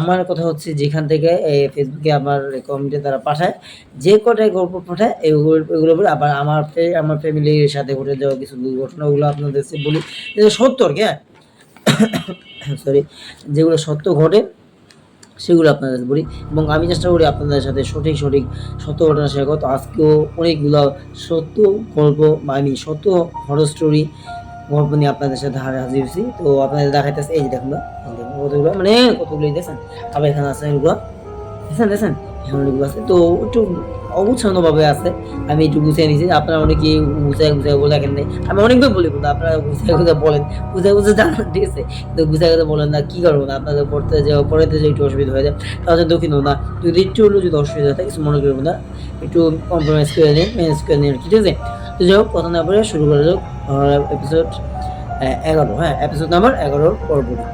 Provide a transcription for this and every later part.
আমার কথা হচ্ছে যেখান থেকে ফেসবুকে আমার কমেন্টে তারা পাঠায়, যে কটাই গল্প পাঠায় এগুলো বলে আবার আমার ফ্যামিলির সাথে ঘটে যাওয়া কিছু দুর্ঘটনাগুলো আপনাদের বলি, যেগুলো সত্য আর কি, হ্যাঁ সরি, যেগুলো সত্য ঘটে সেগুলো আপনাদের বলি, এবং আমি চেষ্টা করি আপনাদের সাথে সঠিক সত্য ঘটনা শেয়ার করতে। আজকেও অনেকগুলো সত্য গল্প বা সত্য হরর স্টোরি গল্প নিয়ে আপনাদের সাথে হাজির হয়েছি। তো আপনাদের দেখাইতেছে, এই যে দেখুন কতগুলো, মানে কতগুলো দেখছেন, আবার এখানে আছে এগুলো, দেখছেন এখানে অনেকগুলো আছে। তো একটু অগুছানো ভাবে আছে, আমি একটু গুছিয়ে নিয়েছি। আপনারা অনেকে গুছায় বলে দেখেন নাই, আমি অনেকবার বলি কিন্তু আপনারা গুছায় বলেন, গুছায় জানান, ঠিক আছে, কিন্তু গুছায় বলেন না, কি করবো না, আপনাদের পড়তে যে একটু অসুবিধা হয়ে যায়, তাহলে দুঃখিত না, যদি একটু হলেও যদি অসুবিধা থাকে কিছু মনে করবো না, একটু কম্প্রোমাইজ করে নিন, ম্যানেজ করে নিন, ঠিক আছে। তো যাই হোক, কথা না বলে শুরু করা যাক এপিসোড 11, হ্যাঁ এপিসোড নাম্বার 11 পরবর্তী।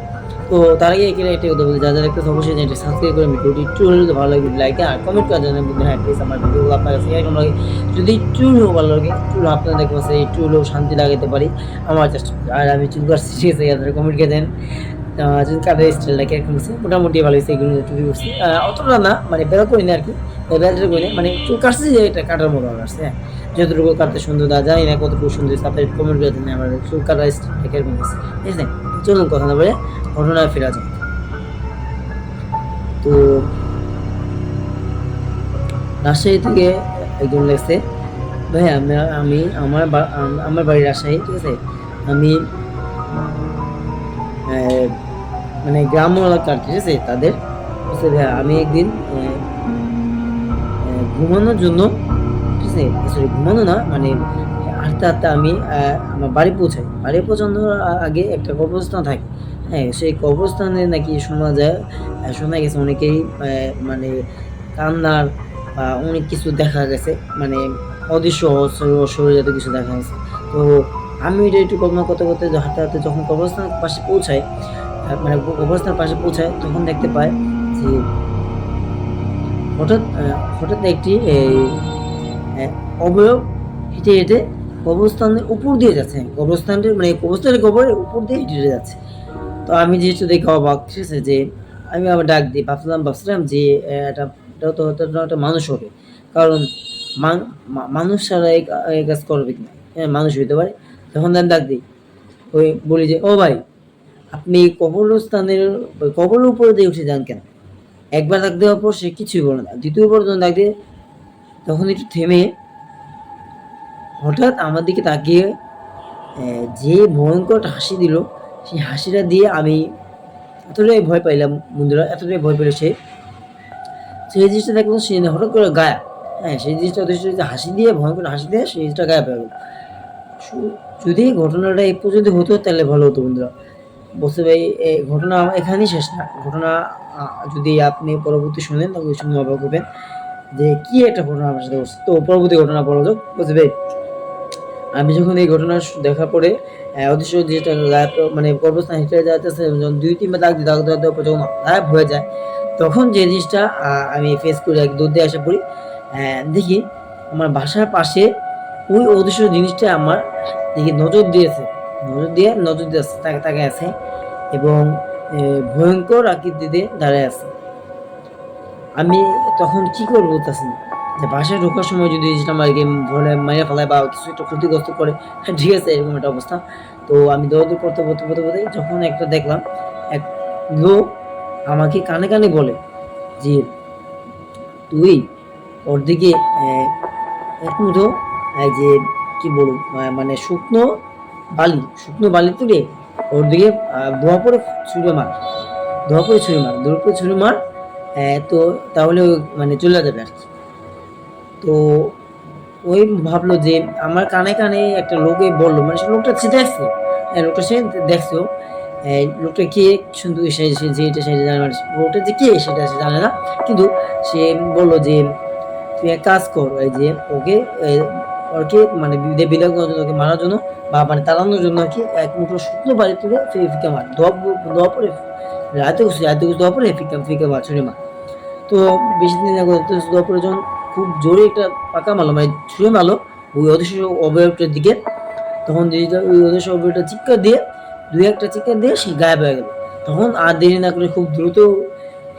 তো তার আগে এখানে একটা কথা বলতে, যারা একটু অবশ্যই চ্যানেলটি সাবস্ক্রাইব করে ভিডিওটি একটু হলেও ভালো লাগে লাইক আর কমেন্ট করে জানাবেন বন্ধু, হ্যাঁ প্লিজ আমার ভিডিওগুলো আপনার কাছে এরকম লাগে, যদি একটু হলেও ভালো লাগে, একটু আপনার দেখতে পাচ্ছে একটু হলেও শান্তি লাগাতে পারি আমার চেষ্টা। আর আমি চুল কাটছি, ঠিক আছে, আপনারা কমেন্ট করে দেন চুল কাটার স্টাইলটা কিরকম হচ্ছে, মোটামুটি ভালো হয়েছে, এগুলো টুপি করছি অতটা না, মানে বেরো করি না আর কি, বেড়াটা করি না, মানে চুল কাটছি যে এটা কাটার মতো আসছে, হ্যাঁ যতটুকু কাটতে সুন্দর জানি না কতটুকু সুন্দর, আপনার কমেন্ট করে দেন আমার চুল কাটার স্টাইলটা কিরকম হচ্ছে, ঠিক আছে। চলুন কথা না বলে ঘটনায় ফেরা যায়। তো রাজশাহী থেকে একজন লেগছে, ভাই আমি আমার বাড়ি রাজশাহী, ঠিক আছে, আমি মানে গ্রাম্য এলাকার, ঠিক আছে, তাদের হচ্ছে ভাই আমি একদিন ঘুমানোর জন্য, ঠিক আছে, সরি ঘুমানো না, মানে হাঁটতে আমি আমার বাড়ি পৌঁছানোর আগে একটা কবরস্থান থাকে, হ্যাঁ সেই কবরস্থানে নাকি শোনা গেছে অনেকেই মানে কান্নার বা অনেক কিছু দেখা গেছে, মানে অদৃশ্য অশরীর কিছু দেখা গেছে। তো আমি এটা একটু কল্পনা করতে হাঁটতে যখন কবরস্থানের পাশে পৌঁছাই, মানে কবরস্থানের পাশে পৌঁছায়, তখন দেখতে পাই যে হঠাৎ একটি অবয়ব হেঁটে কবরস্থানের উপর দিয়ে যাচ্ছে, কবরস্থানের কবরের উপর দিয়ে হেঁটে যাচ্ছে। তো আমি যেহেতু দেখে অবাক, ঠিক আছে, যে আমি আবার ডাক দিই, ভাবছিলাম যে এটা তো একটা মানুষ হবে, কারণ মানুষ ছাড়া এই কাজ করবে কিনা, হ্যাঁ মানুষ হইতে পারে। তখন আমি ডাক দিই, ওই বলি যে ও ভাই, আপনি কবরের উপরে দিয়ে উঠে যান কেন? একবার ডাক দেওয়ার পর সে কিছুই বলে না, দ্বিতীয়বার যখন ডাক দিয়ে তখন একটু থেমে হঠাৎ আমার দিকে তাকিয়ে যে ভয়ঙ্কর হাসি দিল, সেই হাসিটা দিয়ে আমি এতটাই ভয় পাইলাম বন্ধুরা, এতটাই ভয় পেল সে, সেই জিনিসটা দেখলাম সে হঠাৎ করে গায়েব, হ্যাঁ সেই জিনিসটা হাসি দিয়ে ভয়ঙ্কর হাসি দিয়ে সেই জিনিসটা গায়েব হয়ে গেল। যদি ঘটনাটা এই পর্যন্ত হতো তাহলে ভালো হতো বন্ধুরা, বুঝতে পারি ঘটনা এখানেই শেষ না, ঘটনা যদি আপনি পরবর্তী শুনেন তাহলে শুনে অবাক হবেন যে কি একটা ঘটনা আমার সাথে ঘটছে। তো পরবর্তী ঘটনা বলা যাক, বুঝতে পারি আমি যখন এই ঘটনা দেখার পরে অদৃশ্য যেটা মানে কবরস্থান হেঁটে যাইতেছে, যখন 2-3 বার দাগ দেওয়ার পর যখন গায়েব হয়ে যায়, তখন যে জিনিসটা আমি ফেস করি, এক দৌড় দিয়ে আসা পড়ি, দেখি আমার বাসার পাশে ওই অদৃশ্য জিনিসটা আমার দেখি নজর দিয়ে আছে, তাকে আছে, এবং ভয়ঙ্কর আকৃতিতে দাঁড়ায় আছে। আমি তখন কি করবো বলতেছি না, যে বাসায় ঢোকার সময় যদি যেটা আমাকে ধরে মেরে ফেলায় বা কিছু একটা ক্ষতিগ্রস্ত করে, হ্যাঁ ঠিক আছে এরকম একটা অবস্থা। তো আমি দৌড়াদৌড়ি করতে যখন একটা দেখলাম এক লোক আমাকে কানে বলে যে তুই ওর দিকে এক মুঠো যে কি বলবো মানে শুকনো বালি তুলে ওর দিকে ধোয়া পরে ছুঁড়ে মার, তো তাহলে মানে চলে যাবে আর কি। তো ওই ভাবলো যে আমার কানে একটা লোকে বললো, মানে সে লোকটা সে দেখছে, দেখছেও লোকটা কে সুন্দর যেটা সেটা জানে, মানে লোকটা যে কে সেটা সে জানে না, কিন্তু সে বললো যে তুই এক কাজ কর, এই যে ওকে মানে বিলার জন্য, ওকে মারার জন্য বা মানে তাড়ানোর জন্য আর কি, এক মুঠো শুকনো বাড়ি তুলে ফিকে মার, ধোয়া পরে রাতে ধোয়া পরে ফিকে মার, ছুঁড়ে মার। তো বেশি দিন না করতে ধোয়া পরে যখন খুব জোরে একটা পাকা মারলো, মানে ছুঁড়ে মারলো ওই অদৃশ্য অবয়বটার দিকে, তখন ওই অদৃশ্য অবয়বটা চিৎকার দিয়ে সে গায়েব হয়ে গেল। তখন আর দেরি না করে খুব দ্রুত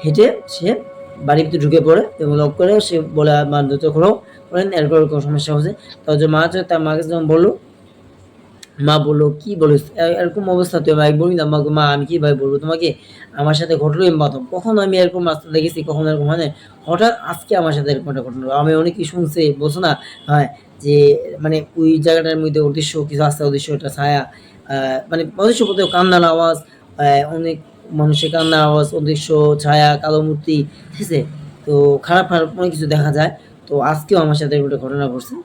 হেঁটে সে বাড়ির ভিতরে ঢুকে পড়ে এবং লক করে সে বলে মা দরজা খোলো, বলেন এরকম এরকম সমস্যা হচ্ছে। তার যে মা আছে তার মাকে যখন বললো, মা বললো কি বলিস এরকম অবস্থা, তুই ভাই বলি না আমাকে, মা আমি কিভাবে বলবো তোমাকে, আমার সাথে ঘটলো এরকম প্রথম, কখনো আমি এরকম রাস্তা দেখেছি, কখনো এরকম হয় না, হঠাৎ আজকে আমার সাথে এরকম একটা ঘটনা। আমি অনেকেই শুনছি বলছো না, হ্যাঁ, যে মানে ওই জায়গাটার মধ্যে অদৃশ্য কিছু আসছে, অদৃশ্য একটা ছায়া, মানে অদৃশ্য বলতে কান্নার আওয়াজ, অনেক মানুষের কান্নার আওয়াজ, অদৃশ্য ছায়া, কালো মূর্তি, ঠিক আছে। তো খারাপ খারাপ অনেক কিছু দেখা যায়। তো আজকেও আমার সাথে এরকম একটা ঘটনা ঘটছে,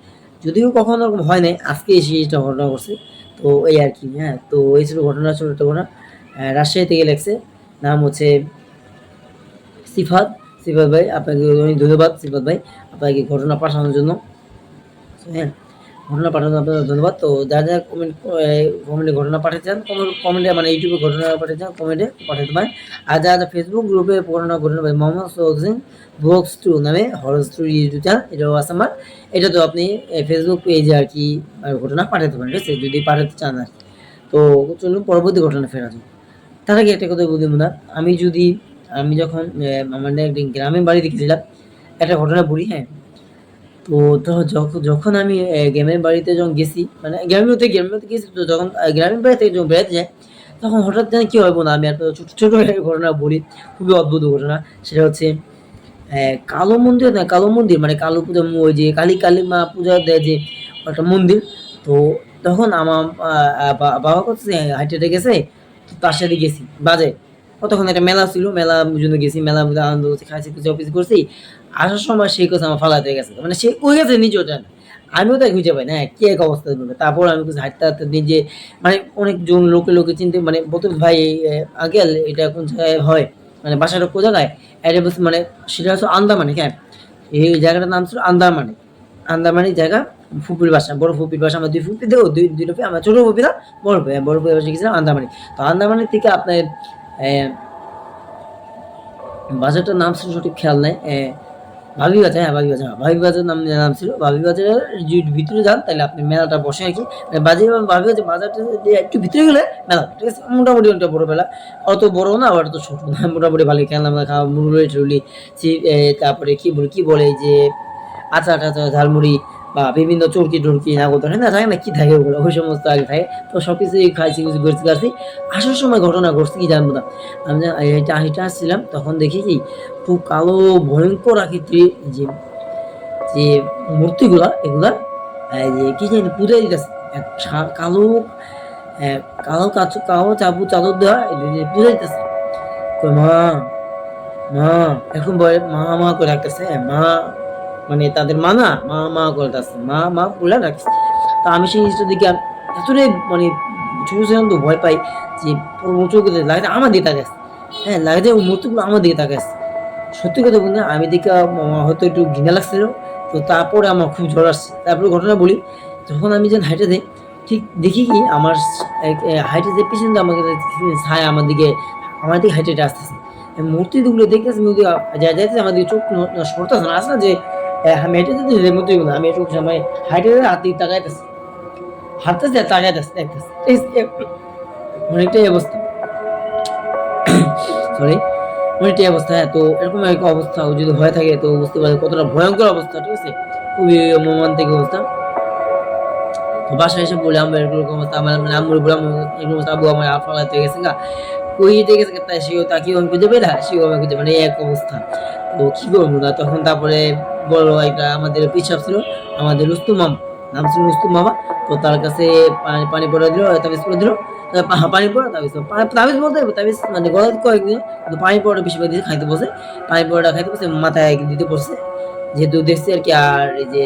যদিও কখনো এরকম হয় নাই, আজকে এই জিনিসটা ঘটনা ঘটছে। তো এই আর কি, হ্যাঁ, তো এই ছিল ঘটনা, ছোট একটা ঘটনা। রাজশাহী থেকে লেগছে, নাম হচ্ছে সিফাত। সিফাত ভাই আপনাকে অনেক ধন্যবাদ, সিফাত ভাই আপনাকে ঘটনা পাঠানোর জন্য। হ্যাঁ, ঘটনা পাঠানোর জন্য আপনাকে ধন্যবাদ। তো যারা যারা কমেন্টে ঘটনা পাঠাতে চান, কমেন্টে মানে ইউটিউবে ঘটনা পাঠাতে চান কমেন্টে পাঠাতে পারেন। আর যারা ফেসবুক গ্রুপে ঘটনা ভাই মোহাম্মদ সোহাগ ব্লগস 2 নামে হরর স্টোরি ইউটিউব চ্যানেল, এটাও আছে আমার। এটা তো আপনি ফেসবুক পেজে আর কি ঘটনা পাঠাতে পারেন, ঠিক আছে, যদি পাঠাতে চান আর কি। তো চলুন পরবর্তী ঘটনা ফেরা যাক। তার আগে একটা কথা বলি না, আমি যখন আমাদের একদিন গ্রামের বাড়ি গেছিলাম, একটা ঘটনা বলি, হ্যাঁ। তো যখন আমি গ্রামের বাড়িতে যখন গেছি, মানে গ্রামের মধ্যে গেছি, তো যখন গ্রামের বাড়ি থেকে যখন বেড়াতে যাই, তখন হঠাৎ যেন কি হয় বলুন, আমি একটা ছোট একটা ঘটনা বলি, খুবই অদ্ভুত ঘটনা। সেটা হচ্ছে কালো মন্দির না, কালো মন্দির মানে কালো পূজা, ওই যে কালী মা পূজা দেয় যে একটা মন্দির। তো তখন আমার বাবা করছে হাইটে হেঁটে গেছে, তো তার সাথে গেছি বাজে। তখন একটা মেলা ছিল, মেলার জন্য গেছি, মেলার মধ্যে আনন্দ করছি, খাইছি, কিছু অফিস করছি। আসার সময় সেই কথা আমার ফালাতে গেছে, মানে সে কই গেছে নিজে ওটা আমিও তাই খুঁজে পাই না, হ্যাঁ, কি এক অবস্থা বলবে। তারপর আমি কিছু হাঁটতে হাঁটতে নিজে, মানে অনেকজন লোকে চিনতে, মানে বলতে ভাই আঙ্কেল এটা কোন জায়গায় হয়, মানে বাসাটা কোন জায়গায়, এটা বলছে মানে সেটা হচ্ছে আন্দামানে, হ্যাঁ, এই জায়গাটার নাম ছিল আন্দামানে। আন্দামানি জায়গা, ফুপির বাসা, বড় ফুপির বাসা, আমার দুই ফুপি দেবো, দুই ফুপি, আমার ছোট ফুপি না, বড় ফুপির বাসা গেছিলাম আন্দামানি। তো আন্দামানি থেকে আপনার বাজারটার নাম ছিল সঠিক খেয়াল নাই, ভাবি বাজার, হ্যাঁ ভাবি বাজার নাম ছিল। ভাবি বাজারের যদি ভিতরে যান তাহলে আপনি মেলাটা বসে আর কি, মানে ভাবি বাজার বাজারটা দিয়ে একটু ভিতরে গেলে মেলা, ঠিক আছে, মোটামুটি অনেকটা বড় মেলা, অত বড় না আবার অত ছোট না, মোটামুটি ভালোই খেলাম খাওয়া, মুরুলি টুরুলি, তারপরে কি বলে এই যে আচার টাচার, ঝালমুড়ি বা বিভিন্ন চরকি টরকি নাগর না থাকে না, কি থাকে ওগুলো, ওই সমস্ত আগে থাকে। তো সব কিছুই খাইছি, কিছু ঘুরছি। আসার সময় ঘটনা ঘটছে কি জানবো না, আমি হেঁটে আসছিলাম, তখন দেখি কি খুব কালো ভয়ঙ্কর আকৃতির যে যে মূর্তিগুলা, এগুলা যে কি জানি পূজাই দিতেছে, কালো কালো চাবু চাদর দেওয়া পূজা দিতেছে। মা মা এখন বলে মা মা করে রাখতেছে, মা মানে তাদের মা না, মা করে রাখছে, মা বলে রাখছে। তো আমি সেই জিনিসটা দিকে এতটাই মানে ছোট ছিলাম, তো ভয় পাই যে চোখে লাগে আমার দিকে তাকাচ্ছে, হ্যাঁ, লাগে যে মূর্তিগুলো আমার দিকে তাকাচ্ছে। সত্যি কথা বলতে আমি দেখে হয়তো একটু ঘৃণা লাগছিল। তো তারপরে আমার খুব জ্বর আসছে। তারপরে ঘটনা বলি, যখন আমি যখন হাইটে যাই, ঠিক দেখি কি আমার হাইটে যে পিছন দিয়ে আমাকে ছায়া আমার দিকে হাইটে আসতেছে। মূর্তিগুলো দেখতেছি, মূর্তি যাইতেছে আমার দিকে, চোখ সরতেছে না, আসে না যে আমি হেঁটে যেতেছি মূর্তিগুলো, আমি একটু সময় হাইটে হাত দিকে তাকাইতেছি, হাঁটতেছে তাকাইতেছে, দেখতেছে, অনেকটাই অবস্থা, সরি, অনেকটাই অবস্থা। হ্যাঁ, তো এরকম এক অবস্থা যদি হয়ে থাকে তো বুঝতে পারি কতটা ভয়ঙ্কর অবস্থা, ঠিক আছে, খুবই মর্মান্তিক অবস্থা। তো বাসায় এসে বলে আমরা এরকম অবস্থা, আমার মানে আম্মুর বলে এরকম অবস্থা, আব্বু আমার ফালাতে গেছে গা, কইতে গেছে, তাই সেও তাকেও আমি খুঁজে পেলা, সেও আমি খুঁজে, মানে এক অবস্থা। তো কি করবো না, তখন তারপরে বড় একটা আমাদের পিসাব ছিল, আমাদের রুস্তু মামা, নাম ছিল রুস্তু মামা। তো তার কাছে পানি পড়া দিল, তাবিজ পড়ে দিল, পানি পড়া তাবিজ বলতে তাবিজ মানে গলা কয়েকদিন, কিন্তু পানি পড়াটা বেশি করে দিয়েছে, খাইতে বসে, পানি পড়াটা খাইতে বসে, মাথায় দিতে বসছে, যেহেতু দেখছি আর কি। আর এই যে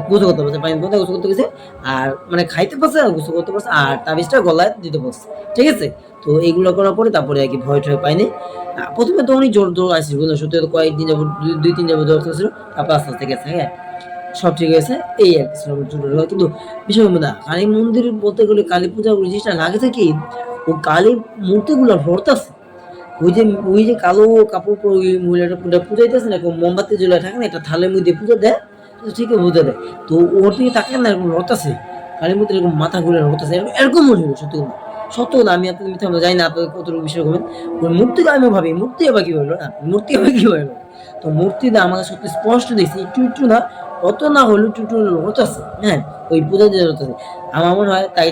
গোসল করতে পারছে, পানি পড়তে গোসল করতে গেছে, আর মানে খাইতে পারছে, গোসল করতে পারছে, আর তাবিজটা গলায় দিতে পারছে, ঠিক আছে। তো এইগুলো করার পরে তারপরে আর কি ভয় টয় পাইনি। প্রথমে তো অনেক জোর আসছিল, সত্যি তো কয়েকদিন যাবো, দুই তিন যাবো জ্বর ছিল, তারপর আস্তে আস্তে গেছে, হ্যাঁ, সব ঠিক আছে। এই আর কি ছোট, কিন্তু বিষয় না, কালী মন্দির বলতে গেলে কালী পূজা ওই জিনিসটা লাগেছে কি, ও কালী মূর্তিগুলো ভরতাছে, ওই যে কালো কাপড় পরে ওই মহিলাটা পূজাইতেছে না, মোমবাতি জ্বলে থাকে না, একটা থালের মধ্যে পুজো দেয়, তো ঠিক বুঝে দেয়। তো ওর দিকে তাকায় না, এরকম রতাছে কালীর মধ্যে, এরকম মাথা ঘুরে রতাছে, এরকম মনে হলো সত্যি কথা। সত্য কথা, আমি আপনাদের মিথ্যা বলতে জানি না আপনাদের কতটুকু বিশ্বাস করবেন। ওই মূর্তিকে আমি ভাবি মূর্তি আবার কি হলো না, মূর্তি আবার কি হলো? তো মূর্তিটা আমাকে সত্যি স্পষ্ট দেখছি, একটু না, অত না হলেও একটু হতাছে, হ্যাঁ? ওই পূজাতে হতাছে। আমার মনে হয় তাই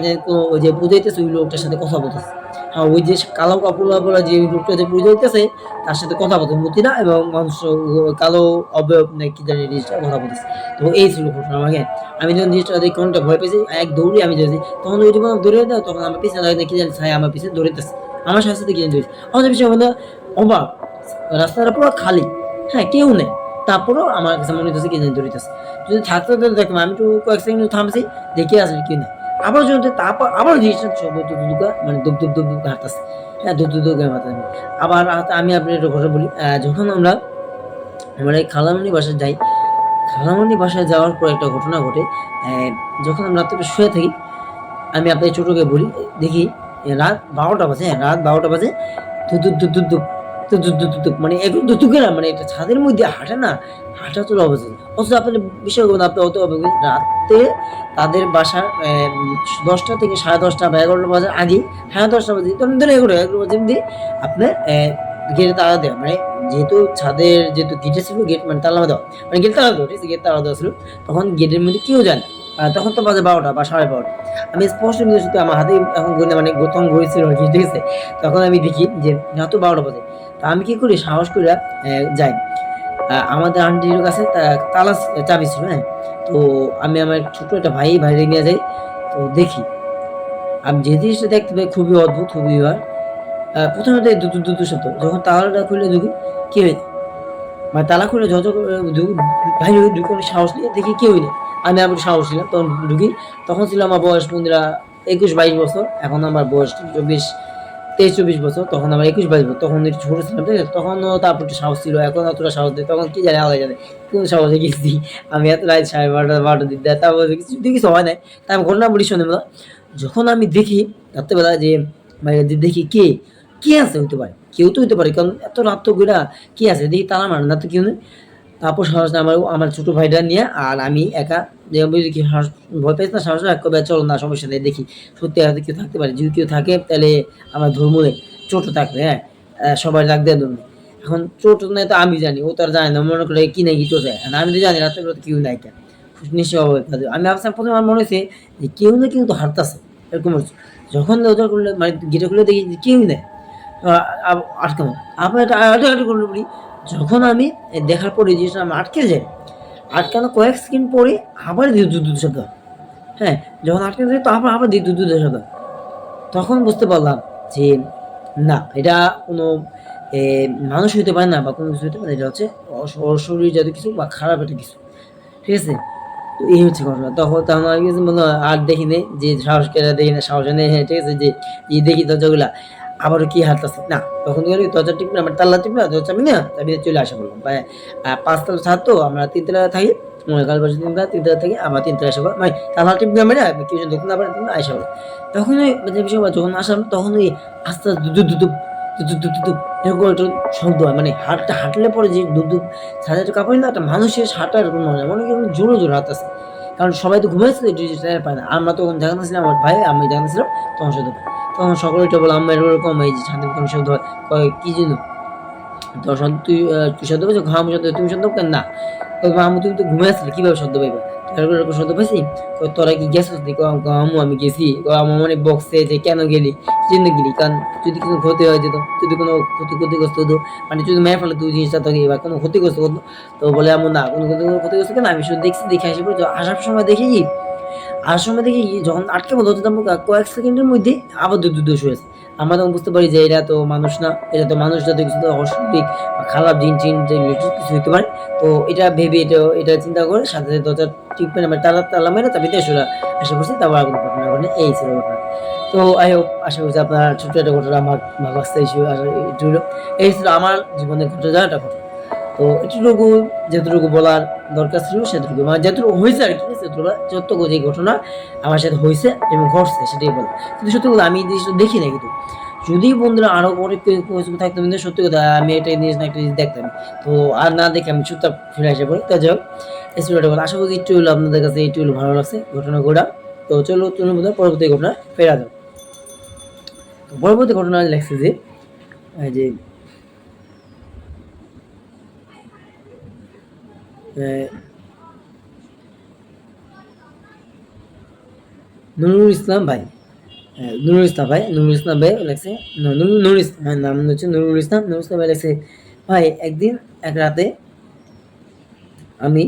ওই যে পূজাইতেছে ওই লোকটার সাথে কথা বলতেছে। হ্যাঁ, ওই যে কালো কাপড় পরা যে লোকটা যে পূজাইতেছে তার সাথে কথা বলতে মূর্তিটা এবং মানুষ কালো অবয়ব না কি জানি জিনিসটা কথা বলতেছে। তো এই ছিল ঘটনা আমাকে। আমি যখন জিনিসটা দেখে অনেকটা ভয় পেয়েছি, এক দৌড়ে আমি যাচ্ছি। তখন ওই যখন দৌড়ে দেয় তখন আমার পিছনে লাগে কি জানি ছাই আমার পিছনে দৌড়াইতেছে। আমার সাথে সাথে কি জানি দৌড়েছে। আমাদের পিছনে মানে অবাক, রাস্তাটা পুরো খালি, হ্যাঁ কেউ নেই। তারপরেও আমার কাছে মনে হইতেছে কি জানি দৌড়াইতেছে। যদি থাকতো তো দেখলাম আমি একটু কয়েক সেকেন্ড থামছি, দেখে আসলে কি না। আবার যদি তারপর আবার জিনিসটা মানে দুপ হাঁটতেছে, হ্যাঁ দুপ মারতেছে। আবার আমি আপনার একটা কথা বলি, যখন আমরা আমার এই খালামণি বাসায় যাই, খালামণি বাসায় যাওয়ার পর একটা ঘটনা ঘটে। যখন আমরা রাত্রে শুয়ে থাকি, আমি আপনার ছোটকে বলি, দেখি রাত 12টা বাজে, হ্যাঁ রাত 12টা বাজে, ধুপ ধুপ ধুপ ধুপ ধুপ ধুপ ধুপ ধুপ ধুপ মানে একদম ধুতুকে না, মানে একটা ছাদের মধ্যে হাঁটে না, হাঁটা তোলা অবস্থা। অথচ আপনার বিষয় করবেন, আপনি অত অবাক হবেন, রাতে তাদের বাসার 10টা থেকে 10:30 বা 11টা বাজার আগে, 10:30 বাজে, তখন ধরে 11 বাজে দিয়ে আপনার গেটে তালা দেওয়া, মানে যেহেতু ছাদের যেহেতু গেটে ছিল, গেট মানে তালা দেওয়া, মানে গেট তালা দেওয়া, ঠিক আছে, গেট তালা দেওয়া ছিল। তখন গেটের মধ্যে কেউ যায় না। তখন তো বাজে 12টা বা 12:30। আমি স্পষ্ট কিন্তু আমার হাতে এখন গুনে মানে গোতম ঘড়ি ছিল আর কি, ঠিক আছে। তখন আমি দেখি যে রাত 12টা বাজে। তা আমি কি করি, সাহস করে যাই। আমাদের আন্টির কাছে তালা চাবি ছিল, হ্যাঁ। তো আমি আমার ছোট একটা ভাইরে নিয়ে যাই। তো দেখি, আমি যে জিনিসটা দেখতে পাই খুবই অদ্ভুত, খুবই প্রথমে তো দুটো শব্দ, যখন তালাটা খুলে ঢুকি কি হয়, মানে তালা খুলে যত বাইরে ঢুকে সাহস নিয়ে দেখি কেউই নেই। আমি আবার সাহস নিলাম, তখন ঢুকি। তখন ছিল আমার বয়স 21-22 বছর। এখন আমার বয়স 23-24 বছর। তখন আমার 21-22 বছর, তখন একটু ছোট ছিলাম, ঠিক আছে। তখনও তারপর একটু সাহস ছিল, এখন অতটা সাহস নেই। তখন কি জানি আল্লাহ জানে কোন সাহসে গেছি আমি, এত রাত 12:30 দিক দেয়, তারপর কিছু হয় নাই। তারপর ঘটনা বলি শোনে, যখন আমি দেখি রাত্রেবেলা যে মানে দেখি কে কে আছে, হইতে পারে কেউ তো হইতে পারে, কারণ এত রাত তো ঘুরা কি আছে, দেখি তালা মারে না তো কেউ নেই। তারপর সাহস না, আমার ছোট ভাইটা নিয়ে আর আমি একা, যে কি ভয় পাইছি না, সাহস না, কবে চলো না সমস্যা নেই, দেখি সত্যি হয়তো কেউ থাকতে পারে, যদি কেউ থাকে তাহলে আমার ধর্ম নেই, ছোট থাকবে, হ্যাঁ সবাই ডাক দেওয়া ধর্ম। এখন ছোট নেই তো আমি জানি, ও তো আর জানে না, মনে করে কি নাকি ছোট, আমি তো জানি রাত্রে কেউ নাই কেন, নিশ্চয় আমি ভাবছিলাম প্রথমে, আমার মনে হয়েছে যে কেউ না কিন্তু হারতাছে, এরকম হচ্ছে। যখন দরজা করলে মানে গেটে খুলে দেখি যে কেউই নেই, আটকানো, আবার একটা আটকানো করলে বলি। যখন আমি দেখার পরে জিনিসটা আমি আটকে যাই, আটকানো কয়েক সেকেন্ড পরে আবার দুধ শব্দ, হ্যাঁ যখন আটকে যাই তো আবার দুধ শব্দ। তখন বুঝতে পারলাম যে না, এটা কোনো মানুষ হইতে পারে না বা কোনো কিছু হইতে পারে, এটা হচ্ছে অশরীর জাতীয় কিছু বা খারাপ একটা কিছু, ঠিক আছে। তো এই হচ্ছে ঘটনা। তখন আমি কিছু মনে হয় আর দেখি নেই, যে সাহস করে দেখি না, সাহস নেই, হ্যাঁ ঠিক আছে, যে দেখি দরজাগুলা আবারও কি হাঁটতেছে না, তখন দরজা টিপি না, আমার তাল্লা টিপি না, দরজা চাবি না, চাবি চলে আসা বললাম। 5তলা ছাদ তো, আমরা 3তলা থাকি, কাল বছর 3তলা থেকে আমরা 3তলা আসা মানে তাল্লা টিপি না, মানে কেউ যদি ঢুকতে না পারে আসা বলো। তখন ওই বিষয় যখন আসলাম, তখন ওই আস্তে আস্তে দুপ এরকম একটা শব্দ হয়, মানে হাঁটলে পরে যে দুপ ছাদের কাপড় না, একটা মানুষের হাঁটার মনে হয়, মনে হয় জোরে হাঁটতেছে, কারণ সবাই তো ঘুমাইছিল, ডিজিটাল পায় না, আমরা তখন জানাচ্ছিলাম, আমার ভাই আমি জানাচ্ছিলাম, তখন শুধু তখন সকলে এটা বলে আম্মা এরকম, এই যে ছাদের কোনো শব্দ হয়, কয় কি জন্য, তখন তুই শব্দ পাইছো, ঘাম শব্দ, তুমি শব্দ কেন না, আম্মু তুমি তো ঘুমাই আসলে কিভাবে শব্দ পাইবা, এরকম শব্দ পাইছি, তোরা কি গেছিস, আম্মু আমি গেছি, আমার মনে বকছে যে কেন গেলি, জন্য গেলি, কারণ যদি কিছু ক্ষতি হয়ে যেত, যদি কোনো ক্ষতিগ্রস্ত হতো, মানে যদি মেয়ে ফেলে তুই জিনিসটা তোকে এবার কোনো ক্ষতিগ্রস্ত হতো, তো বলে আম্মু না কোনো ক্ষতিগ্রস্ত কেন, আমি শুধু দেখছি, দেখে আসি পরে আসার সময় দেখি কি, আসার সময় দেখি যখন আটকে বন্ধ হতো কয়েক সেকেন্ডের মধ্যে আবার দুধ হয়েছে। আমরা তখন বুঝতে পারি যে এটা তো মানুষ না, এটা তো মানুষ যাতে কিছু অস্বাভাবিক বা খারাপ জিন রিলেটেড কিছু হতে পারে। তো এটা ভেবে এটা চিন্তা করে সাথে সাথে দরজা টিপে আমার তালা মেরে তার ভিতরে এসে বসছি, তারপর আর কোনো ঘটনা ঘটনা, এই ছিল ঘটনা। তো আই হোপ, আশা করছি আপনার ছোট্ট একটা ঘটনা আমার ভালোবাসতে একটু হলো, এই ছিল আমার জীবনের ঘটে যাওয়া একটা ঘটনা। তো এটুকু যেটুকু বলার দরকার ছিল সেটুকু, মানে যেটুকু হয়েছে আর কি, যতটুকু যে ঘটনা আমার সাথে হয়েছে এবং ঘটছে সেটাই বলা। কিন্তু সত্যি কথা আমি এই জিনিসটা দেখি না, কিন্তু যদি বন্ধুরা আরো অনেক কিছু থাকতো, কিন্তু সত্যি কথা আমি একটা জিনিস না একটা জিনিস দেখতাম, তো আর না দেখে আমি চুপচাপ ফিরে আসে পড়ি। তো যাই হোক, এই স্টোরিটা বলা, আশা করি একটু হলো আপনাদের কাছে একটু হলো ভালো লাগছে ঘটনাগুলো। তো চলো বোধহয় পরবর্তী ঘটনা ফেরা যাও। পরবর্তী ঘটনা লেখছে যে এই যে নুরুল ইসলাম ভাই, নুরুল ইসলাম ভাই লেখছে, নুরুল ইসলাম নাম হচ্ছে নুরুল ইসলাম। নুরুল ইসলাম ভাই লেখছে, ভাই একদিন এক রাতে আমি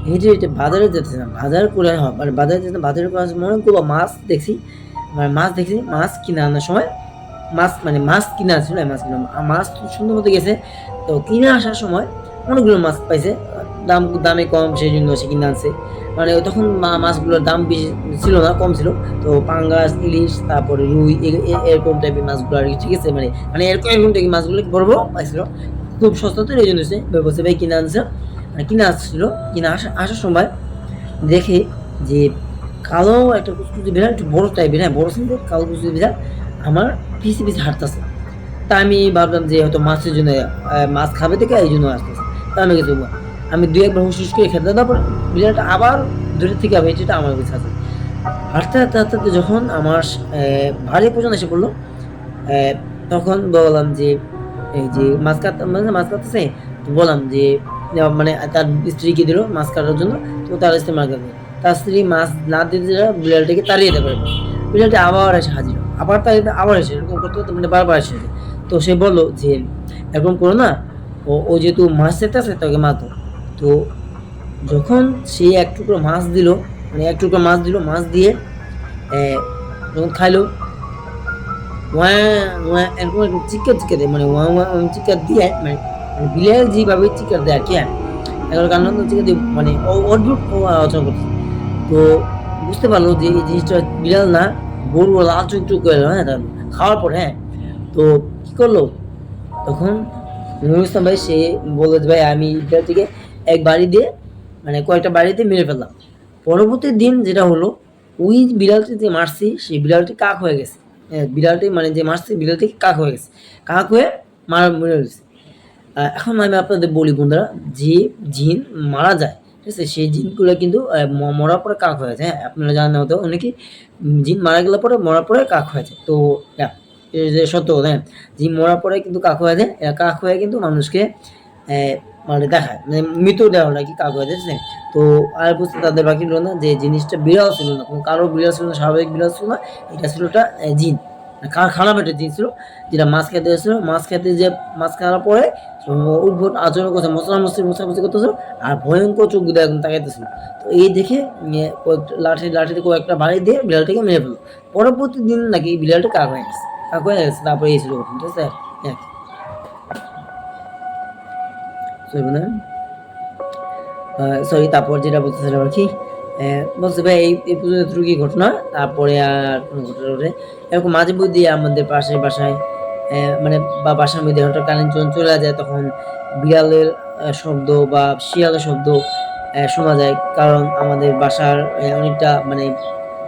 হেঁটে হেঁটে বাজারে যেতেছিলাম, বাজার করে মানে বাজারে যেতে বাজারে করে মনে করবো মাছ দেখছি, মানে মাছ কিনে আনার সময় মাছ কিনে আসছিল, মাছ সুন্দর মতো গেছে। তো কিনে আসার সময় অনেকগুলো মাছ পাইছে, দামে কম, সেই জন্য সে কিনে আনছে। মানে তখন মাছগুলোর দাম বেশি ছিল না, কম ছিল। তো পাঙ্গাস, ইলিশ, তারপরে রুই, এরকম টাইপের মাছগুলো আর কি, ঠিক আছে। মানে এরকম টাইপের মাছগুলো বড় বড় পাইছিল, খুব সস্তা, তো এই জন্য সে বলছে ভাই কিনে আনছে, মানে কিনে আসছিল। কিনে আসার সময় দেখে যে কালো একটা কুচকুচি বিড়াল, একটু বড় টাইপের, হ্যাঁ বড় সাইজের কালো কুচকুচি বিড়াল আমার পিছে পিছে হাঁটতেছে। তা আমি ভাবলাম যে হয়তো মাছের জন্য মাছ খাবে থেকে এই জন্য আসতেছে। তা আমি কিছু আমি দুই একবার হুস করে খেতে, তারপর বিড়ালটা আবার দূরের থেকে এটা আমার কাছে আছে। হাঁটতে হাঁটতে হাঁটতে হাঁটতে যখন আমার বাড়ি পর্যন্ত এসে পড়লো, তখন বললাম যে এই যে মাছ কাটতেছে, তো বললাম যে মানে তার স্ত্রীকে দিল মাছ কাটার জন্য। তো তার স্ত্রী মাছ কাটবে, তার স্ত্রী মাছ না দিতে বিড়ালটাকে তাড়িয়ে দিতে পারে। বিড়ালটা আবার এসে হাজির, আবার তাড়িয়ে আবার এসে এরকম করতে করতে মানে বারবার এসে। তো সে বললো যে এরকম করো না, ও যেহেতু মাছ চেতে তাকে মাছ দাও। তো যখন সে এক টুকরো মাছ দিল, মানে এক টুকরো মাছ দিল, মাছ দিয়ে যখন খাইলো, এরকম এরকম চিৎকার দেয়, মানে চিৎকার দিয়ে, মানে বিড়াল যেভাবে চিৎকার দেয় আর কি, হ্যাঁ এগারো কান্না চিৎকার দিয়ে, মানে অদ্ভুত আচরণ করছে। তো বুঝতে পারলো যে এই জিনিসটা বিড়াল না, গরু লাল চুক করে, হ্যাঁ খাওয়ার পর, হ্যাঁ। তো কি করলো তখন নুরুল ইসলাম ভাই, সে বললো যে ভাই আমি বিড়ালটিকে এক বাড়ি দিয়ে, মানে কয়েকটা বাড়িতে মেরে ফেললাম। পরবর্তী দিন যেটা হলো, ওই বিড়ালটি যে মারছি সেই বিড়ালটি কাক হয়ে গেছে। বিড়ালটি মানে যে মারছে বিড়ালটি কাক হয়ে গেছে, কাক হয়ে মরে গেছে। এখন আমি আপনাদের বলি বন্ধুরা, যে জিন মারা যায়, ঠিক আছে, সেই জিনগুলো কিন্তু মরার পরে কাক হয়ে যায়। হ্যাঁ আপনারা জানেন হয়তো অনেকেই, জিন মারা গেলে পরে মরার পরে কাক হয়ে যায়। তো এই যে সত্য কথা, হ্যাঁ জিন মরার পরে কিন্তু কাক হয়ে যায়, কাক হয়ে কিন্তু মানুষকে মানে দেখায়, মানে মৃত দেওয়া নাকি কাক হয়ে যাচ্ছে। তো আর বুঝতে তাদের বাকি রইল না যে জিনিসটা বিড়াল ছিল না, কোনো কারো বিড়াল ছিল না, স্বাভাবিক বিড়াল ছিল না, এটা ছিল একটা জিন, খারাপ একটা জিন ছিল, যেটা মাছ খেতে এসেছিল। মাছ খেতে যে মাছ খাওয়ার পরে উদ্ভট আচরণ করছে, মোছামুছি করতেছিল, আর ভয়ঙ্কর চোখ দিয়ে একদম তাকাইতেছিল। তো এই দেখে লাঠিতে কয়েকটা বাড়ি দিয়ে বিড়ালটাকে মেরে ফেললো। পরবর্তী দিন নাকি বিড়ালটা কাক হয়ে গেছে, তারপরে এই ছিল, ঠিক আছে। সরি, তারপর যেটা বলতেছিলাম আর কি, বলছে ভাই এই পর্যন্ত কি ঘটনা, তারপরে আর কোনো ঘটনা ঘটে এরকম মাঝে মধ্যে আমাদের পাশের বাসায়, মানে বা বাসার মধ্যে হঠাৎ কারেন্ট চলে যায়, তখন বিড়ালের শব্দ বা শিয়ালের শব্দ শোনা যায়। কারণ আমাদের বাসার অনেকটা মানে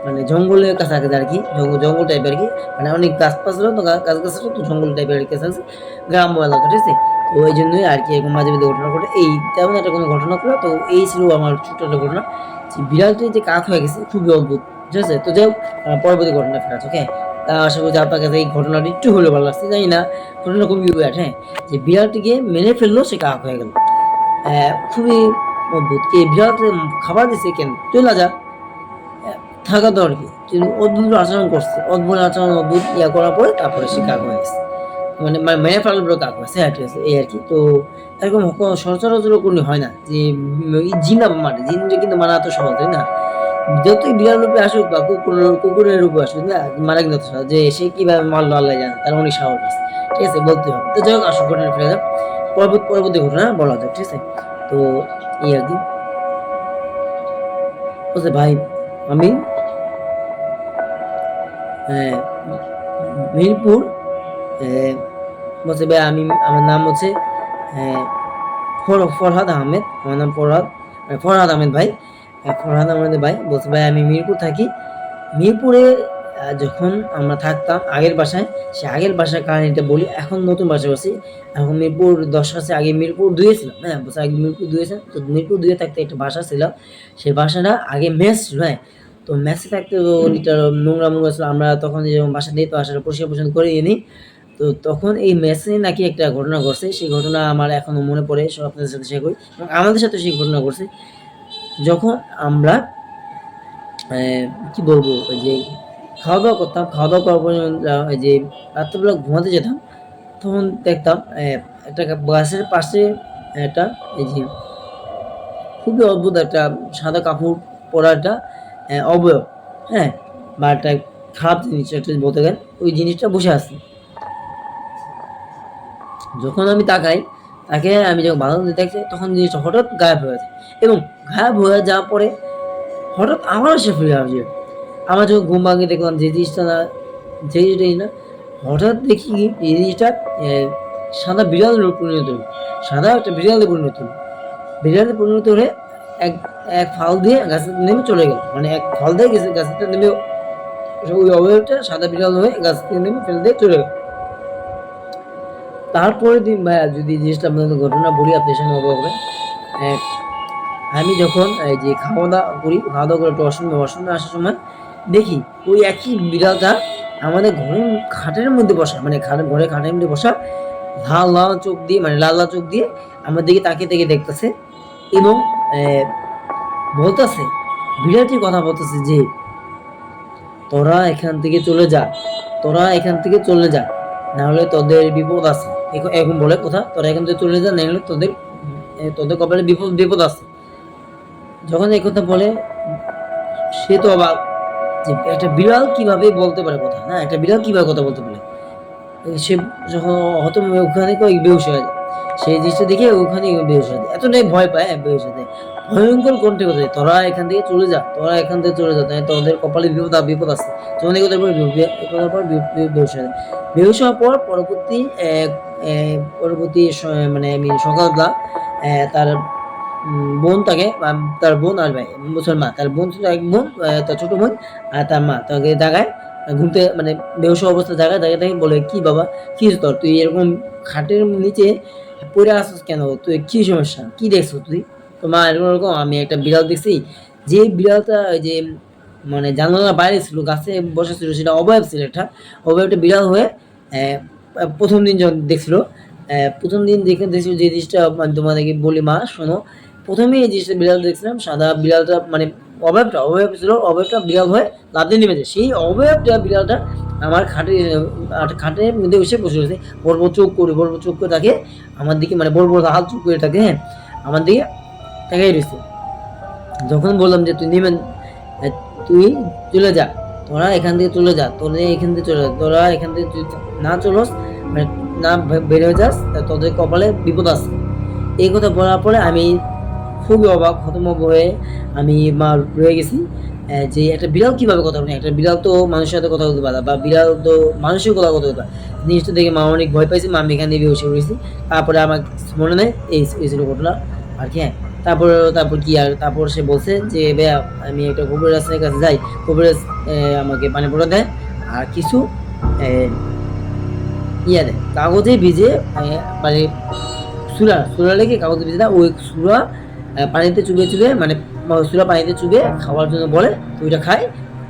মানে জঙ্গলের কাছাকাছি আর কি, জঙ্গল টাইপের আর কি, মানে অনেক গাছপালা তো, গাছ তো জঙ্গল টাইপের কাছে আছে, গ্রাম্য এলাকা, ঠিক আছে। তো এই জন্যই আর কি এরকম মাঝে মধ্যে ঘটনা ঘটে, এই তেমন একটা কোনো ঘটনা করে। তো এই ছিল আমার ছোট্ট একটা ঘটনা, যে বিড়ালটি যে কাক হয়ে গেছে, খুবই অদ্ভুত, ঠিক আছে। তো যাই হোক, পরবর্তী ঘটনা ফেরা, ওকে। তা আশা করি আপনার কাছে এই ঘটনাটি একটু হলেও ভালো লাগছে, জানি না ঘটনা খুবই ওয়ার্ড, হ্যাঁ, যে বিড়ালটিকে মেরে ফেললো, সে কাক হয়ে গেল। খুবই অদ্ভুত, কে বিড়ালকে খাবার দিছে কেন, চলে যা, থাকা তো আর কি, কিন্তু অদ্ভুত আচরণ করছে, অদ্ভুত ইয়া করার পরে তারপরে সে কাক হয়ে গেছে, মানে মেরে ফেলার পরে কাক হয়েছে, হ্যাঁ ঠিক আছে, এই আর কি। তো এরকম সচরাচর কোনো হয় না যে জিন মানে জিনটা কিন্তু মারা এত সহজ, তাই না? যতই বিড়াল রূপে আসুক বা কুকুরের রূপে আসুক না, মারা কিন্তু সহজ, যে সে কিভাবে মারলো আল্লাহ জানে, তার অনেক সাহস আছে, ঠিক আছে, বলতে হবে। তো যাই হোক, আসল ঘটনা ফিরে যাক, পরবর্তী ঘটনা বলা যাক, ঠিক আছে। তো এই আর কি বলছে, ভাই আমি মিরপুর, বলছে ভাই আমার নাম হচ্ছে ফরহাদ আহমেদ, আমার নাম ফরহাদ আহমেদ ভাই, ফরহাদ আহমেদ ভাই। বলছে ভাই আমি মিরপুর থাকি, মিরপুরে যখন আমরা থাকতাম আগের বাসায়, সে আগের বাসার কাহিনীটা বলি, এখন নতুন বাসায় বসি। এখন মিরপুর 10 আছে, আগে মিরপুর 2 ছিলাম, হ্যাঁ বলছে আগে মিরপুর 2 ছিলাম। তো মিরপুর 2 থাকতে একটা বাসা ছিল, সেই বাসাটা আগে মেস ছিল, হ্যাঁ। তো মেসে থাকতে ওইটা নোংরা মোংরা ছিল, আমরা তখন যখন বাসা নিই তো আসলে পরিষ্কার পরিচ্ছন্ন করে নিই। তো তখন এই মেসে নাকি একটা ঘটনা ঘটছে, সেই ঘটনা আমার এখনো মনে পড়ে, সব আপনাদের সাথে শেয়ার করি। এবং আমাদের সাথে সেই ঘটনা ঘটছে যখন আমরা কি বলবো, ওই যে খাওয়া দাওয়া করতাম, খাওয়া দাওয়া করার পরে ওই যে রাত্রেবেলা ঘুমাতে যেতাম, তখন দেখতাম একটা গাছের পাশে একটা এই যে খুবই অদ্ভুত একটা সাদা কাপড় পরা একটা অবয়ব, হ্যাঁ, বা একটা খারাপ জিনিস একটা বলতে গেলে ওই জিনিসটা বসে আছে। যখন আমি তাকাই, তাকে আমি যখন ভালো মতো দেখছি, তখন জিনিসটা হঠাৎ গায়েব হয়ে যায় এবং গায়েব হয়ে যাওয়ার পরে হঠাৎ আবার সে ফিরে আসে। আমার যখন ঘুম ভাঙে দেখলাম যে জিনিসটা না, যে জিনিস না, হঠাৎ দেখি এই জিনিসটা সাদা বিড়ালের পরিণত হলো, সাদা একটা বিড়ালে পরিণত হলো, বিড়ালে পরিণত হলে এক এক ফাল দিয়ে গাছে নেমে চলে গেল, মানে এক ফাল দিয়ে গেছে গাছটা নেমে, ওই অবয়বটা সাদা বিড়াল হয়ে গাছ থেকে নেমে ফেলে দিয়ে চলে গেল। তারপরের দিন ভাইয়া যদি জিনিসটা আপনাদের ঘটনা বলি, আপনার সঙ্গে অবাক হবেন। আমি যখন এই যে খাওয়া দাওয়া করি, খাওয়া দাওয়া করে একটু ওয়াশরুমে আসার সময় দেখি ওই একই বিড়ালটা আমাদের ঘরের খাটের মধ্যে বসা, মানে ঘরে খাটের মধ্যে বসা, লাল লাল চোখ দিয়ে, মানে লাল লাল চোখ দিয়ে আমার দিকে তাকিয়ে তাকিয়ে দেখতেছে এবং বলতেছে, বিড়ালটির কথা বলতেছে যে তোরা এখান থেকে চলে যা, তোরা এখান থেকে চলে যা, না হলে তোদের বিপদ আছে। এখন বলে কথা, তোরা এখান থেকে চলে যা, না হলে তোদের তোদের কপালে বিপদ আছে। যখন এই কথা বলে, সে তো অবাক যে একটা বিড়াল কিভাবে বলতে পারে কথা, হ্যাঁ, একটা বিড়াল কিভাবে কথা বলতে পারে। সে যখন হয়তো ওখানে বেহুশ হয়ে যায়, সেই জিনিসটা দেখে ওখানে বেহুশ হয়ে যায়, এতটাই ভয় পায়, বেহুশ হয়ে যায়। ভয়ঙ্কর কণ্ঠে কথা, তোরা এখান থেকে চলে যা, তোরা এখান থেকে চলে যা, তাই তোদের কপালে বিপদ আছে। যখন এই কথার পর বেহুশ হয়ে যায়। বেহুশ হওয়ার পর পরবর্তী মানে আমি সকালবেলা তার বোন তাকে, তার বোন আর ভাই, মুসলমান, তার বোন ছিল এক বোন, তার ছোট বোন আর তার মা তাকে জাগায়, ঘুমতে মানে বেহুশ অবস্থা জায়গায় জায়গায় তাকে বলে, কি বাবা, কি তোর, তুই এরকম খাটের নিচে পড়ে আসছিস কেন, তুই কি সমস্যা, কি দেখছো তুই? তো মা এরকম আমি একটা বিড়াল দেখছি, যে বিড়ালটা ওই যে মানে জানালার বাইরে ছিল, গাছে বসে ছিল, সেটা অবয়ব ছিল, একটা অবয়বটা বিড়াল হয়ে প্রথম দিন যখন দেখছিল, প্রথম দিন দেখছিল যে জিনিসটা, মানে তোমাদেরকে বলি মা শোনো, প্রথমে এই জিনিসটা বিড়াল দেখছিলাম, সাদা বিড়ালটা মানে অবয়ব ছিল, অবয়বটা বিড়াল হয়ে লাফ দিয়ে নেমেছে, সেই অবয়বটা বিড়ালটা আমার খাটের মধ্যে বসে রয়েছে, বড় বড় চোখ করে তাকে আমার দিকে, মানে বড় বড় হাত চোখ করে তাকে, হ্যাঁ, আমার দিকে তাকাই রয়েছে। যখন বললাম যে তুই চলে যা, তোরা এখান থেকে চলে যা, তোরা এখান থেকে না চলোস, মানে না বেরোয় যাস, তোদের কপালে বিপদ আছে। এই কথা বলার পরে আমি খুবই অবাক, হতভম্ব হয়ে আমি রয়ে গেছি যে একটা বিড়াল কিভাবে কথা বলে, একটা বিড়াল তো মানুষের সাথে কথা বলতে পারে, বা বিড়াল তো মানুষের কথা বলতে পারে। জিনিসটা দেখে মা অনেক ভয় পাইছি, আমি এখান থেকে বসে পড়েছি। তারপরে আমার মনে নেই এই ছিল ঘটনা আর কি, হ্যাঁ। তারপর কি আর, তারপর সে বলছে যে ভাইয়া আমি একটা কবিরাজের কাছে যাই, কবিরাজ আমাকে পানি পড়া দেয় আর কিছু ইয়া দেয়, কাগজে ভিজে, মানে সুরা লেগে কাগজে ভিজে দেয়, ওই সুরা পানিতে চুবে মানে সুরা পানিতে চুবে খাওয়ার জন্য বলে, তো ওইটা খাই,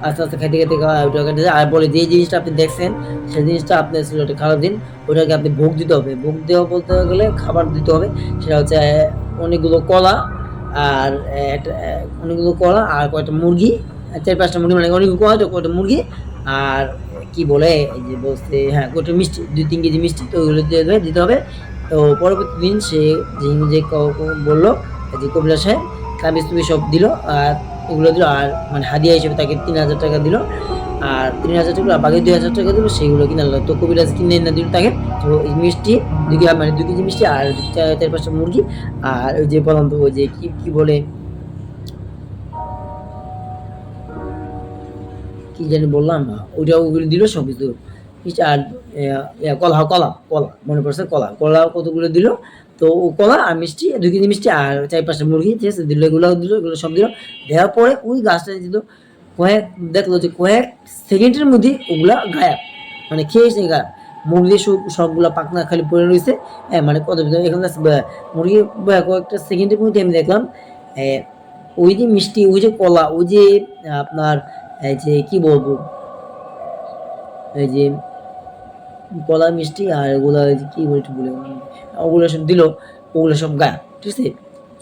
আস্তে আস্তে খাইতে খাইতে ওইটা কেটে যায়। আর বলে যে জিনিসটা আপনি দেখছেন, সেই জিনিসটা আপনার ছিল একটা খারাপ দিন, ওইটাকে আপনি ভোগ দিতে হবে। ভোগ দেওয়া বলতে গেলে খাবার দিতে হবে, সেটা হচ্ছে অনেকগুলো কলা আর অনেকগুলো কলা আর কয়েকটা মুরগি, 4-5টা মুরগি, মানে অনেক কয়টা মুরগি, আর কি বলে এই যে বলছে, হ্যাঁ, কয়টা মিষ্টি, 2-3 কেজি মিষ্টি, তো ওইগুলো দিতে হবে। তো পরবর্তী দিন সে যে বললো যে কবিরাজ সাহেব কামিজ তুমি সব দিল, আর এগুলো দিল, আর মানে হাদিয়া হিসেবে তাকে 3,000 টাকা দিল, আর 3,000 টাকা আর বাকি 2,000 টাকা দিল, সেগুলো কিনে আনলো। তো কবিরাজ কিনে এনে দিল তাকে, তো এই মিষ্টি 2 কেজি মিষ্টি আর 4-5টা মুরগি, আর ওই যে বললাম তো ওই যে কি বলে, কি জানি বললাম, ওগুলো দিল সব কিছু মিষ্টি, আর কলা মনে পড়ছে, কলা কতগুলো দিল। তো কলা আর মিষ্টি 2 কেজি মিষ্টি আর 4-5টা মুরগি, ঠিক আছে, এগুলো সব দিল। দেওয়ার পরে ওই গাছটা দিল, দেখলো যে কয়েক সেকেন্ডের মধ্যে ওগুলা গায়েব, মানে খেয়েছে গায়েব, মুরগি সবগুলা পাকনা খালি পড়ে রয়েছে। মানে কত এখানে মুরগি কয়েকটা সেকেন্ডের মধ্যে আমি দেখলাম ওই যে মিষ্টি, ওই যে কলা, ওই যে আপনার এই যে কি বলবো, এই যে কলা মিষ্টি আর এগুলা ওই যে কি বলে একটু ভুলে গেলাম। ওগুলো সব দিল, ওগুলো সব গায়েব, ঠিক আছে?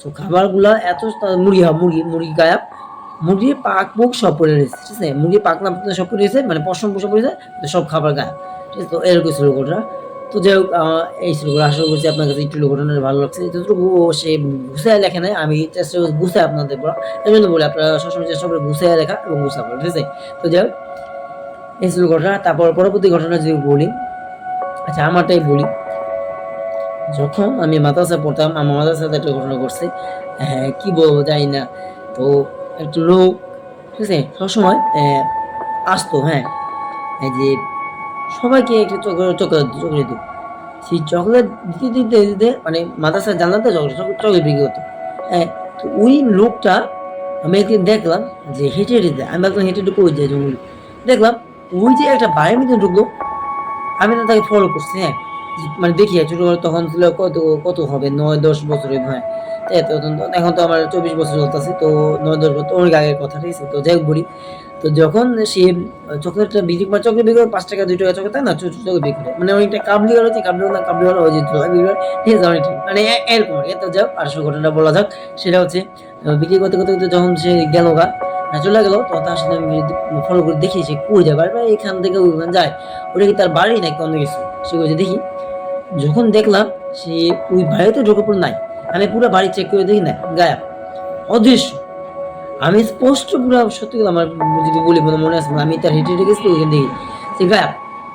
তো খাবারগুলা এত মুরগি গায়েব, মুরগির পাক পোক সব পড়ে রয়েছে, ঠিক আছে? মুরগির পাখনা পুখনা সব পড়ে রয়েছে, মানে পশম সব পড়ে রয়েছে, সব খাবার গায়েব, ঠিক আছে? তো এরকম ছিল ঘটনা। তো যাই হোক এই ছিল ঘটনা। আশা করছি আপনার কাছে একটু ঘটনাটা ভালো লাগছে। যতটুকু সে গুছায় লেখে নাই, আমি চেষ্টা করছি গুছায় আপনাদের বলা। এই জন্য বলি আপনারা সবসময় চেষ্টা করে গুছায় লেখা এবং গুছায় বলা, ঠিক আছে? তো যাই হোক এই ছিল ঘটনা। তারপর পরবর্তী ঘটনা যদি বলি, আচ্ছা আমারটাই বলি। যখন আমি মাদ্রাসায় পড়তাম, আমার মাদ্রাসাতে একটা ঘটনা ঘটছে। হ্যাঁ, কি বলবো জানি না। তো একটা লোক, ঠিক আছে? সবসময় আসতো, হ্যাঁ? এই যে সবাইকে একটা চকলেট দিত। সেই চকলেট দিতে মানে মাদ্রাসার জানলাতে চকলেট বিক্রি করতো। হ্যাঁ? তো ওই লোকটা আমি একদিন দেখলাম যে হেঁটে যায়। আমি ভাবলাম হেঁটে কই যায় জঙ্গলে। দেখলাম ওই যে একটা বাড়ির ভিতরে ঢুকলো, আমি না তাকে ফলো করছি, হ্যাঁ? মানে দেখি ছোটবেলা তখন ছিল কত হবে ৯-১০ বছরের, হ্যাঁ? এখন তো আমার ২৪ বছর চলতেছে, তো ৯-১০ বছর অনেক আগের কথা, ঠিক আছে? তো যাই হোক বলি, তো যখন সে চকলেটটা বিক্রি মানে চকলেট বিক্রি করে ৳৫ ৳২ চকলেট থাকে না? ছোট, ছোট চকলেট বিক্রি করে। মানে অনেকটা কাবলি ওয়ালা যে কাবলিওয়ালা ওই যে ছোলা বিক্রি করে, ঠিক আছে? অনেকটা মানে এরকম আরকি। তো যাই হোক আসল ঘটনাটা বলা যাক। সেটা হচ্ছে বিক্রি করতে যখন সে গেল চলে গেল, তখন তার সাথে আমি ফলো করে দেখি সে কই যায়। বারবার এখান থেকে ওখানে যায়। ওটা কি তার বাড়ি নাকি অন্য কিছু? সে কইছে দেখি। যখন দেখলাম সে ওই বাড়িতে ঢুকে পড়ে নাই। আমি পুরা বাড়ি চেক করে দেখি নাই, গায়েব, অদৃশ্য। আমি স্পষ্ট পুরা সত্যি কথা আমার যদি বলি মনে আছে, আমি তার হেঁটে গেছি তো ওইখান দেখি সে গায়েব।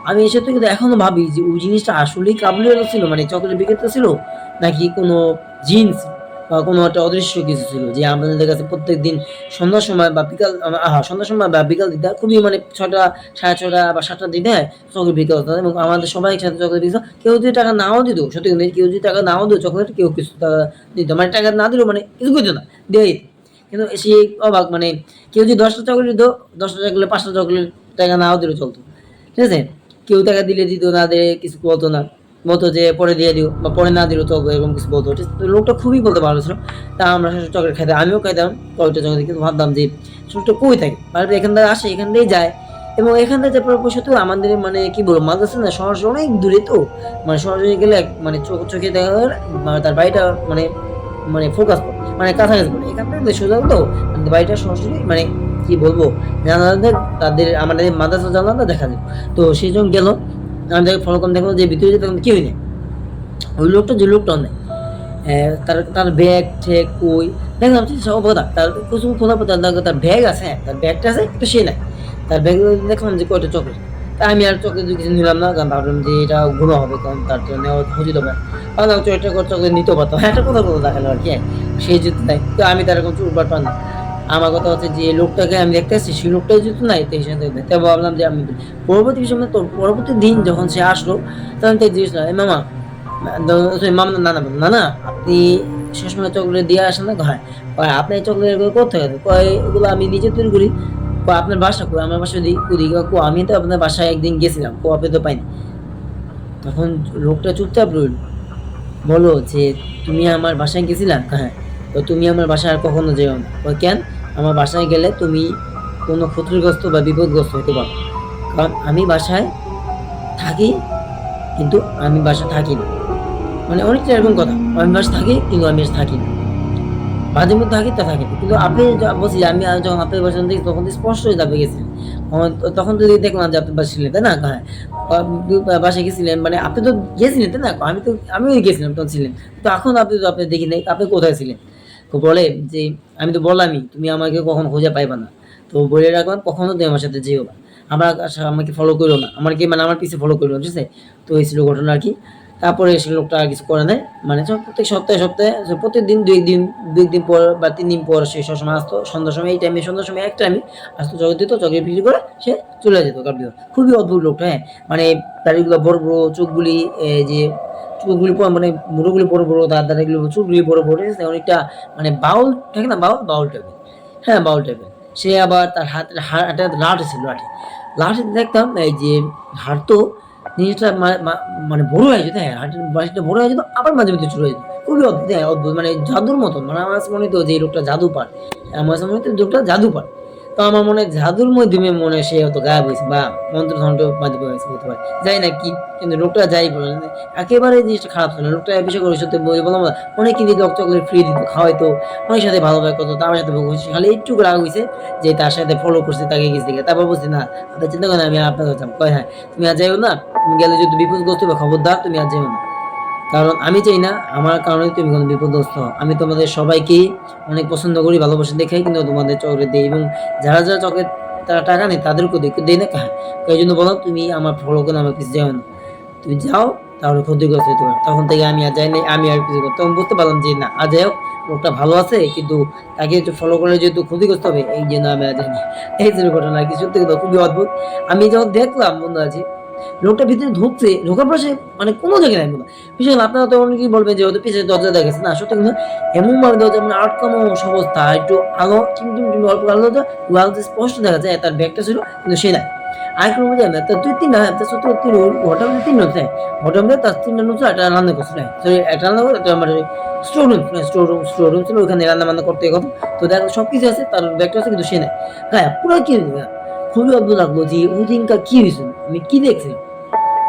আমি এই সত্যি কথা এখনো ভাবি যে ওই জিনিসটা আসলেই কাবুলিওয়ালা ছিল, মানে চকলেট বিক্রেতা ছিল, নাকি কোনো জিন্স বা কোনো একটা অদৃশ্য কিছু ছিল যে আমাদের কাছে প্রত্যেকদিন সন্ধ্যার সময় বা বিকাল সন্ধ্যার সময় বা বিকাল দিকটা খুবই মানে ৬টা ৬:৩০ বা ৭টার দিকে চকলেট বিক্রি হতো এবং আমাদের সবাই একসাথে চকলেট বিক্রি হতো। কেউ যদি টাকা নাও দিত, সত্যি কথা কেউ যদি টাকা নাও দিত চকলেট, কেউ কিছু টাকা দিত। মানে টাকা না দিলেও মানে কিছু কইতো না, দিয়ে দিত। কিন্তু সে অবাক, মানে কেউ যদি ১০টা চকলেট দিত, ১০টা চকলেট ৫টা চকলেট টাকা নাও দিলেও চলতো, ঠিক আছে? কেউ টাকা দিলে দিত, না দিলে কিছু বলতো না, বলতো যে পরে দিয়ে দিও বা পরে না দিলেও চলবে, এরকম কিছু বলতো, ঠিক আছে? তো লোকটা খুবই বলতে ভালো ছিল। তা আমরা চকলেট খাইতাম, আমিও খাইতাম কয়েকটা চকলেট, কিন্তু ভাবতাম যে লোকটা কই থাকে, মানে এখান থেকে আসে, এখান থেকেই যায় এবং এখান থেকে যে সত্যি আমাদের মানে কি বলবো মাদ্রাসা না সরাসরি অনেক দূরে, তো মানে সরাসরি গেলে মানে চোখে দেখা গেল মানে তার বাড়িটা মানে মানে ফোকাস মানে কাছাকাছি পড়ে। এখান থেকে সোজা তো মানে বাড়িটা সরাসরি মানে কি বলবো জানালাতে তাদের আমাদের মাদ্রাসা জানালাটা দেখা যায়। তো সেই জন্য গেল, আমি তাকে ফলো করে দেখলাম যে ভিতরে যেতে কেউই নেই। ওই লোকটা যে লোকটাও নেই। তার তার ব্যাগ ঠ্যাগ কই দেখলাম যে সব কথা তার কিছু খোলা পথে তার ব্যাগ আছে, হ্যাঁ তার ব্যাগটা আছে কিন্তু সে নাই। তার ব্যাগে দেখলাম যে কয়টা চকলেট। তা আমি আর চকলেট কিছু নিলাম না, কারণ ভাবলাম যে এটা গুণা হবে, কারণ তার জন্য নেওয়া উচিত হবে। কারণ চকলেটটা চকলেট নিতেও পারতাম, হ্যাঁ একটা কথা বলতে দেখালো আর কি, হ্যাঁ সে যেতে নাই, তো আমি তার এখন চুরবার পান না। আমার কথা হচ্ছে যে লোকটাকে আমি দেখতে আসছি সেই লোকটাই যেহেতু নাই, তো এই সাথে তাই ভাবলাম যে আমি পরবর্তী সময় তো পরবর্তী দিন যখন সে আসলো, তখন তাই জিজ্ঞেস করলাম, মামা মামা না না না না আপনি সবসময় চকলেট দিয়ে আসেন না? হ্যাঁ। কয় আপনি এই চকলেট এগুলো কোথায় আছে? কয় এগুলো আমি নিজে তৈরি করি। কয় আপনার বাসা কই? আমার বাসা দিই কো আমি তো আপনার বাসায় একদিন গেছিলাম, কো আপনি তো পাইনি। তখন লোকটা চুপচাপ রইল, বললো যে তুমি আমার বাসায় গেছিলা? হ্যাঁ। তো তুমি আমার বাসায় আর কখনো যেও না। কয় কেন? আমার বাসায় গেলে তুমি কোনো ক্ষতিগ্রস্ত বা বিপদগ্রস্ত হতে পারো, কারণ আমি বাসায় থাকি কিন্তু আমি বাসায় থাকি না। মানে অনেকটা এরকম কথা, আমি বাসায় থাকি কিন্তু আমি বাসায় থাকি না, মাঝে মধ্যে থাকি তা থাকি না। কিন্তু আপনি বলছি যে আমি যখন আপনার বাসায় দেখি তখন তো স্পষ্টই দাবি গেছিলেন, তখন যদি দেখলাম যে আপনি বাসায় ছিলেন তাই না? হ্যাঁ বাসায় গেছিলেন, মানে আপনি তো গেছিলেন তাই না? আমিও গেছিলাম তখন ছিলেন, তো এখন আপনি তো আপনি দেখি নাই, আপনি কোথায় ছিলেন? তো বলে যে আমি তো বললামই তুমি আমাকে কখনো খুঁজে পাইবা না, তো বলে রাখলাম কখনো তুমি আমার সাথে যেও না, আমাকে ফলো করো না, মানে আমার পিছে ফলো করো না, ঠিক আছে? তো এই ছিল ঘটনা আর কি। তারপরে সে লোকটা আর কিছু করে নাই। মানে প্রত্যেক সপ্তাহে প্রত্যেকদিন ২ দিন পর বা ৩ দিন পর সে সবসময় আসতো। সন্ধ্যার সময় এই টাইমে সন্ধ্যার সময় এক টাইমে আসতো, চকলেট দিত, চকলেট বিক্রি করে সে চলে যেত কার্যত। খুবই অদ্ভুত লোকটা, হ্যাঁ। মানে দাড়িগুলো বড়, চোখগুলি যে চুলগুলি মানে মুড়োগুলি বড়, দাড়িগুলো চুলগুলি বড়, ঠিক আছে? অনেকটা মানে বাউল থাকে না? বাউল টাইপের। হ্যাঁ, বাউল টাইপের। সে আবার তার হাতে লাঠি ছিল, লাঠিতে দেখতাম এই যে হাঁটতো, জিনিসটা মানে বড় হয়ে যেত, হ্যাঁ, হাঁটুর বাঁশিটা বড় হয়ে যেত, আবার মাঝে মধ্যে ছোট হয়ে যেত। খুবই অদ্ভুত, হ্যাঁ, অদ্ভুত মানে জাদুর মতন। মানে আমার কাছে মনে হতো যে এই লোকটা জাদু পারে। আমার মনে হয় লোকটা জাদু পারে। তো আমার মনে হয় জাদুর মাধ্যমে মনে হয় সে হয়তো গায়েব হয়েছে বা মন্ত্র-তন্ত্র মাধ্যমে হয়েছে হতে পারে। জানি না কি, কিন্তু লোকটা যাই বলেন একেবারে জিনিসটা খারাপ ছিল না। লোকটা বিষয় করে সত্যি বললাম না অনেকে দিত চকলেট ফ্রি দিত, খাওয়াইতো, অনেকের সাথে ভালোভাবে করতো। তো আমার সাথে বকবক হইছে। খালি একটু রাগ হইছে যে তার সাথে ফলো করছে তাকে গেছে দেখে। তারপর বলছি না, আপনি চিন্তা করেন আমি আপনার কাছে যাবো। কয় হ্যাঁ, তুমি আর যাইও না। তুমি গেলে যদি বিপদগ্রস্ত হবে খবরদার তুমি আর যেও না। কারণ আমি চাই না আমার কারণে তুমি কোনো বিপদগ্রস্ত হও। আমি তোমাদের সবাইকেই অনেক পছন্দ করি, ভালোবাসি দেখেই কিন্তু তোমাদের চকলেট দেই এবং যারা চকলেট তারা টাকা নেয় তাদেরকেও দেই। দেই না হ্যাঁ, এইজন্য বললাম তুমি আমার ফলো করে আমার পিছে যাও না। তুমি যাও তাহলে ক্ষতিগ্রস্ত হতে পারো। তখন থেকে আমি আর যাই নাই, আমি আর পিছু তখন বুঝতে পারলাম যে না আর যাই হোক লোকটা ভালো আছে কিন্তু তাকে একটু ফলো করলে যেহেতু ক্ষতিগ্রস্ত হবে এই জন্য আমি আর যাই নাই। এই ছিল ঘটনা আরকি। সত্যি কথা খুবই অদ্ভুত। আমি যখন দেখলাম বন্ধু আছি লোকটা ভিতরে ঢুকছে, ঢোকার পর সে মানে কোনো জায়গায় নাই না। বিশেষ করে আপনারা তো অনেকেই বলবেন যে হয়তো পিছের দরজা দেখা গেছে। না সত্যি কিন্তু এমনভাবে দরজা মানে আটকানো অবস্থা, একটু আলো টিম অল্প আলো দরজা, ওই আলোতে স্পষ্ট দেখা যায় তার ব্যাগটা ছিল কিন্তু সে নাই। আরেকটা রুমে যায় না। তা ২-৩ টা হ্যাঁ, সত্যি ৩ ঘরটার মধ্যে ৩ টা হচ্ছে। ঘরটার মধ্যে তার ৩ টা রুম ছিল, একটা রান্না করছিল। হ্যাঁ, সরি একটা রান্না করে একটা মানে স্টোর রুম ছিল ওখানে রান্না-বান্না করতে হতো। তো দেখা গেল সবকিছু আছে, তার ব্যাগটা আছে কিন্তু সে নাই। হ্যাঁ, পুরা কি খুবই অদ্ভুত লাগলো যে ওই দিনকার কি হয়েছিল? আমি কি দেখছি?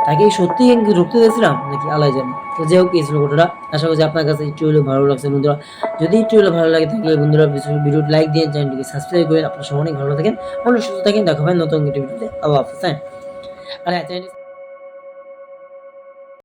তাকে সত্যিই কি ঢুকতে দিয়েছিলাম নাকি আল্লাহই জানে। তো যাই হোক এই ছিল ঘটনাটা। আশা করছি আপনার কাছে একটু হলেও ভালো লাগছে বন্ধুরা। যদি একটু হলেও ভালো লাগে থাকলে বন্ধুরা ভিডিওটি লাইক দিয়ে চ্যানেলটিকে সাবস্ক্রাইব করেন। আপনারা সবাই অনেক ভালো থাকেন, অনেক সুস্থ থাকেন। দেখা হবে নতুন একটি ভিডিওতে। আল্লাহ হাফেজ। হ্যাঁ? আর হ্যাঁ চ্যানেলটি